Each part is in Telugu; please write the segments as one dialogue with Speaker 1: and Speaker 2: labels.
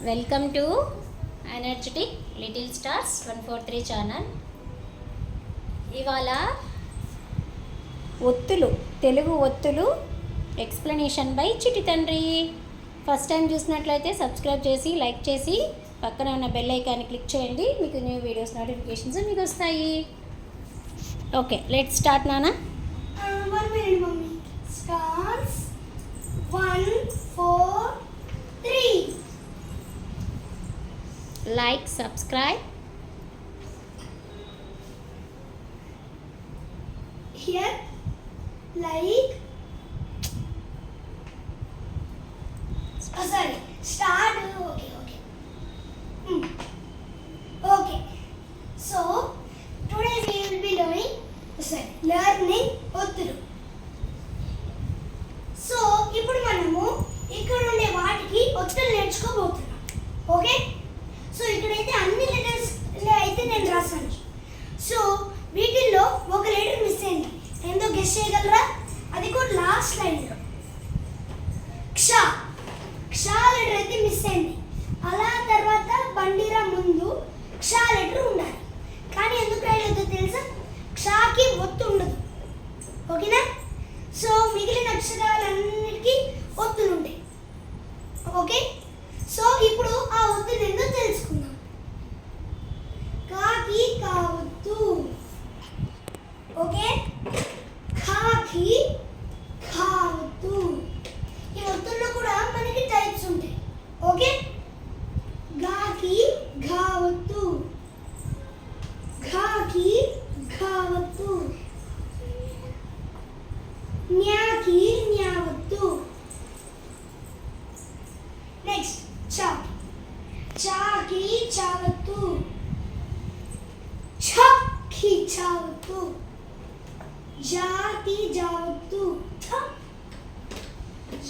Speaker 1: Welcome to energetic little stars 143 channel. ఇవాళ ఒత్తులు, తెలుగు ఒత్తులు ఎక్స్ప్లెనేషన్ బై చిట్టి తండ్రి. ఫస్ట్ టైం చూసినట్లయితే సబ్స్క్రైబ్ చేసి లైక్ చేసి పక్కన ఉన్న బెల్ ఐకాన్ని క్లిక్ చేయండి. మీకు న్యూ వీడియోస్ నోటిఫికేషన్స్ మీకు వస్తాయి. ఓకే, లెట్స్ స్టార్ట్ నానా.
Speaker 2: 1 minute mummy. Stars 1 4 3.
Speaker 1: Like, subscribe.
Speaker 2: Here like sorry, start. Okay, so today we will be learning ఒత్తులు. సో ఇప్పుడు మనము ఇక్కడ ఉండే వాటికి ఒత్తులు నేర్చుకోబోతున్నాం. ఓకే, సో ఇక్కడైతే అన్ని లెటర్స్ అయితే నేను రాసాను. సో వీటిల్లో ఒక లెటర్ మిస్ అయింది. ఏందో గెస్ చేయగలరా? అది కూడా లాస్ట్ లైన్లో క్ష లెటర్ అయితే మిస్ అయింది. అలా తర్వాత బండిరా ముందు క్ష లెటర్ ఉండాలి. కానీ ఎందుకు రాయలేదో తెలుసా? క్షకి ఒత్తు ఉండదు. ఓకేనా? సో మిగిలిన అక్షరాలన్నిటికీ ఒత్తులు ఉంటాయి. ఓకే, సో ఇప్పుడు ఆ ఒత్తులు ఏందో తెలుసుకుందాం. కాకి కావత్తు. ఓకే, కాకి కావత్తు. ఈ ఒత్తుల్లో కూడా మనకి టైప్స్ ఉంటాయి. ఓకే, గాకి గావత్తు, ఘాకి ఘావత్తు, న్యాకి న్యావత్తు. నెక్స్ట్ చాకి చావత్తు, ఛకి చావత్తు, జాకి జావత్తు,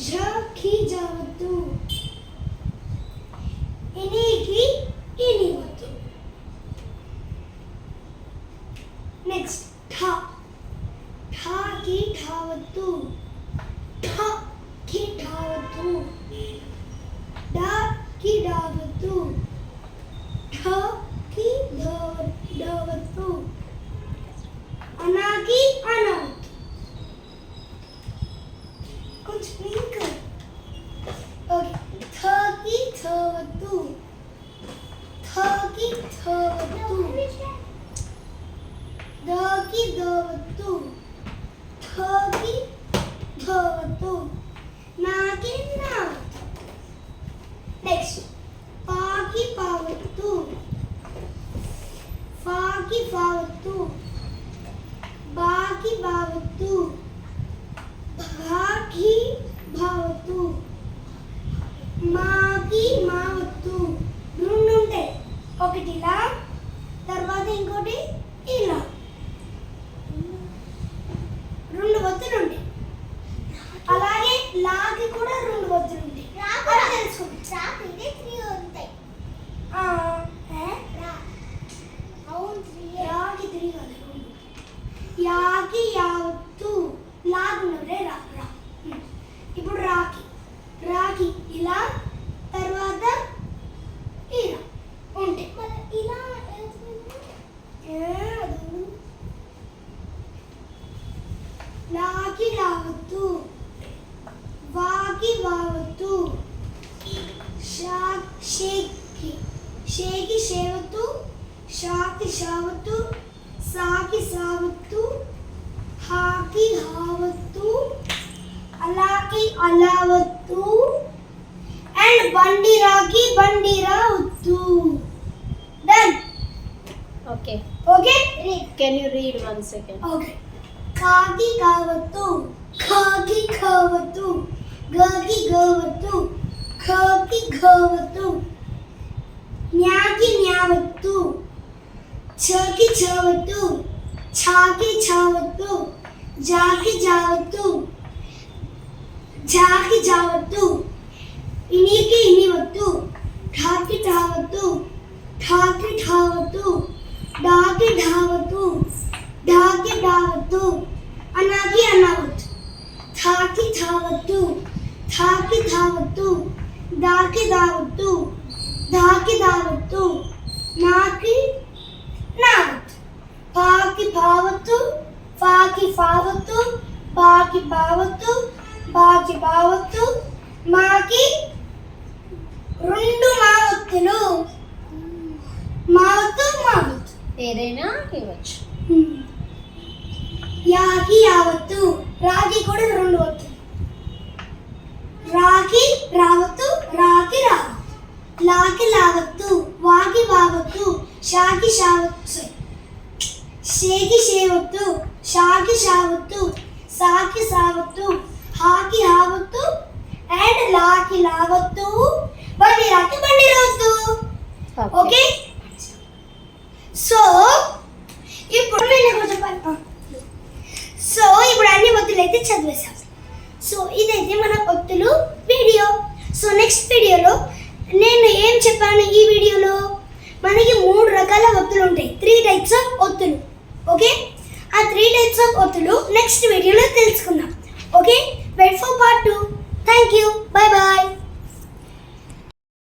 Speaker 2: ఝకి జావత్తు, ఇనికి ఇనివత్తు. నెక్స్ట్ ఠాకి ఠావత్తు, ఠకి ఠావత్తు, డాకి డావత్తు, ఠకి డవత్తు, అనాకి అనవత్తు. కొంచెం ఇంకా ఓకే, థకి థవత్తు, థకి థవత్తు, దకి దవత్తు, థకి ధవత్తు, నాకి నావత్తు. నెక్స్ట్ పాకి పావత్తు, ఫాకి ఫావత్తు, బాకి బావత్తు, భాకి భావత్తు, మాకి మావత్తు. రెండు ఉంటాయి. ఒకటి ఇలా, తర్వాత ఇంకోటి ఇలా. రెండు ఒత్తులు ఉంటాయి. అలాగే లాకి కూడా రెండు ఒత్తులు ఉంటాయి. అది తెలుసుకోండి. యాకి 3 కాదు, యాకి యావత్తు, లాగున్నవరే రా. ఇప్పుడు రాకి ఇలా, తర్వాత ఇలా ఉంటాయి. ఇలా లాకి లావత్తు, వాకి వావత్తు, షేకి షేవత్తు, షాకి షావత్తు, సాకి సావత్తు, హాకి హావత్తు, అలాకి అలావత్తు, అండ్ బండిరాకి బండిరావత్తు. Done.
Speaker 1: Okay,
Speaker 2: can
Speaker 1: you read 1 second?
Speaker 2: Okay, కాకి కావత్తు, ఖాకి ఖావత్తు, గకి గవత్తు, ఖకి ఘవత్తు, న్యాకి న్యావత్తు, ఛకి ఛవత్తు, ఛాకి ఛావత్తు, జాకి జావత్తు, జాకి జావత్తు, ఇనికి ఇనివత్తు, ఠాకి ఠావత్తు, ఠాకి ఠావత్తు, డాకి ఢావత్తు, ఢాకి డావత్తు, అనాకి అనావత్తు, థాకి థావత్తు, థాకి ధావత్తు, దాకి దావత్తు, దాకి దావత్తు, నాకి నావత్తు, పాకి పావత్తు, ఫాకి ఫావత్తు, బాకి బావత్తు, బాకి బావత్తు, మాకి 2 మావత్తులు. మావత్తు మావత్తు
Speaker 1: ఏదైనా ఇవ్వచ్చు.
Speaker 2: యాకి యావత్తు, రాకి కూడా 2 వత్తులు. రాకి రావత్తు, రాకి రావత్తు, లాకి లావత్తు, వాకి వావత్తు, షాకి షావత్తు, షేకి షేవత్తు, షాకి షావత్తు, సాకి సావత్తు, హాకి హావత్తు అండ్ లాకి లావత్తు, బండిరాకి బండిరావత్తు. ఓకే, సో ఇప్పుడు నేను చెప్పాను. సో ఇప్పుడు అన్ని ఒత్తులు అయితే చదివేశాం. సో ఇదైతే మన ఒత్తులు వీడియో. సో నెక్స్ట్ వీడియోలో నేను ఏం చెప్పాను, ఈ వీడియోలో మనకి 3 రకాల ఒత్తులు ఉంటాయి, 3 టైప్స్ ఆఫ్ ఒత్తులు. ఓకే, ఆ 3 టైప్స్ ఆఫ్ ఒత్తులు నెక్స్ట్ వీడియోలో తెలుసుకుందాం. Okay, wait for